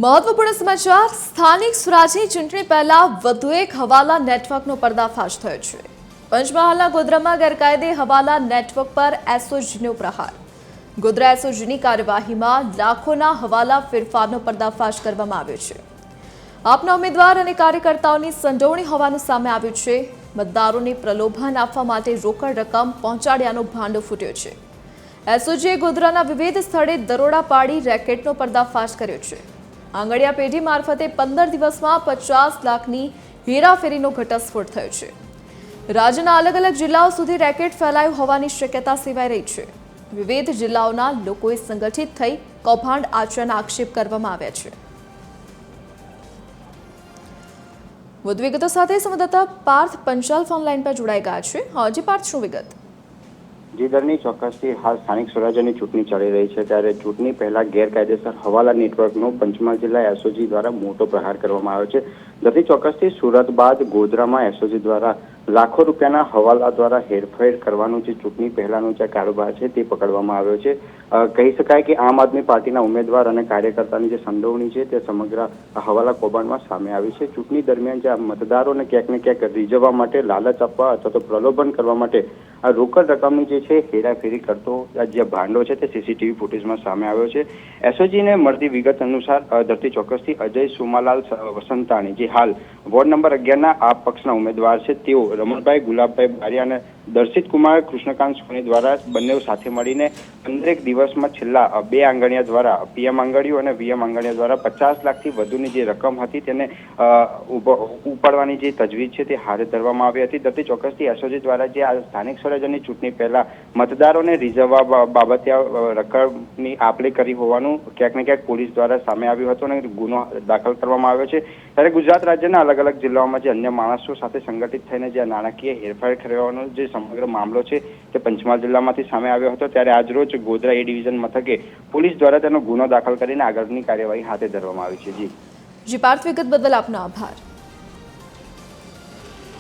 મહત્વપૂર્ણ સમાચાર સ્થાનિક સ્વરાજની ચૂંટણી પહેલા વધુ એક હવાલા નેટવર્કનો પર્દાફાશ થયો છે। પંચમહાલના ગોધરામાં ગેરકાયદે હવાલા નેટવર્ક પર એસઓજીનો પ્રહાર। ગોધરા એસઓજીની કાર્યવાહીમાં લાખોના હવાલા ફેરફારનો પર્દાફાશ કરવામાં આવ્યો છે। આપના ઉમેદવાર અને કાર્યકર્તાઓની સંડોવણી હોવાનું સામે આવ્યું છે। મતદારોને પ્રલોભન આપવા માટે રોકડ રકમ પહોંચાડ્યાનો ભાંડો ફૂટ્યો છે। એસઓજીએ ગોધરાના વિવિધ સ્થળે દરોડા પાડી રેકેટનો પર્દાફાશ કર્યો છે। આંગડિયા પેઢી મારફતે 15 દિવસમાં 50 લાખની હેરાફેરીનો ઘટસ્ફોટ થયો છે। રાજ્યના અલગ અલગ જિલ્લાઓ સુધી રેકેટ ફેલાયું હોવાની શક્યતા સેવાઈ રહી છે। વિવિધ જિલ્લાઓના લોકોએ સંગઠિત થઈ કૌભાંડ આચરણના આક્ષેપ કરવામાં આવ્યા છે। વધુ વિગતો સાથે સંવાદદાતા પાર્થ પંચાલ ફોનલાઈન પર જોડાઈ ગયા છે। હાજી પાર્થ, શું વિગત? જી દરની ચોક્કસથી હાલ સ્થાનિક સ્વરાજ્યની ચૂંટણી ચાલી રહી છે, ત્યારે ચૂંટણી પહેલા ગેરકાયદેસર હવાલા નેટવર્કનો પંચમહાલ જિલ્લા એસઓજી દ્વારા મોટો પ્રહાર કરવામાં આવ્યો છે। દરની ચોક્કસથી સુરત બાદ ગોધરામાં એસઓજી દ્વારા લાખો રૂપિયાના હવાલા દ્વારા હેરફેર કરવાનું જે ચૂંટણી પહેલાનો જે કારોબાર છે તે પકડવામાં આવ્યો છે। કહી શકાય કે આમ આદમી પાર્ટીના ઉમેદવાર અને કાર્યકર્તાની જે સંડોવણી છે તે સમગ્ર હવાલા કૌભાંડમાં સામે આવી છે। ચૂંટણી દરમિયાન જે મતદારોને ક્યાંક ને ક્યાંક રીઝવવા માટે, લાલચ આપવા અથવા તો પ્રલોભન કરવા માટે આ રોકડ રકમની જે છે હેરાફેરી કરતો જે ભાંડો છે તે સીસીટીવી ફૂટેજમાં સામે આવ્યો છે। એસઓજીને મળતી વિગત અનુસાર ધરતી ચોક્કસથી અજય સુમાલાલ વસંતાણી, જે હાલ વોર્ડ નંબર 11ના આપ પક્ષના ઉમેદવાર છે, તેઓ રમણભાઈ ગુલાબભાઈ બારિયા અને દર્શિત કુમાર કૃષ્ણકાંત સોની દ્વારા બંને સાથે મળીને 15 દિવસમાં છેલ્લા 2 આંગણિયા દ્વારા પીએમ આંગણિયો અને વીએમ આંગણિયા દ્વારા 50 લાખથી વધુની જે રકમ હતી તેને ઉપાડવાની જે તજવીજ છે તે હાથ ધરવામાં આવી હતી। ધરતી ચોક્કસથી એસઓજી દ્વારા જે આ સ્થાનિક સ્વરાજ્યની ચૂંટણી પહેલા મતદારોને રીઝવવા બાબતે રકમની આપ-લે કરી હોવાનું ક્યાંક ને ક્યાંક પોલીસ દ્વારા સામે આવ્યું હતું અને ગુનો દાખલ કરવામાં આવ્યો છે। ત્યારે ગુજરાત રાજ્યના અલગ અલગ જિલ્લાઓમાં જે અન્ય માણસો સાથે સંગઠિત થઈને જે નાણાકીય હેરફેર કરવાનો જે સમગ્ર મામલો છે તે પંચમહાલ જિલ્લામાંથી સામે આવ્યો હતો। ત્યારે આજરોજ ગોધરા એ ડિવિઝન મથકે પોલીસ દ્વારા તેનો ગુનો દાખલ કરીને આગળની કાર્યવાહી હાથ ધરવામાં આવી છે। જી પાર્થ, વિગત બદલ આપનો આભાર।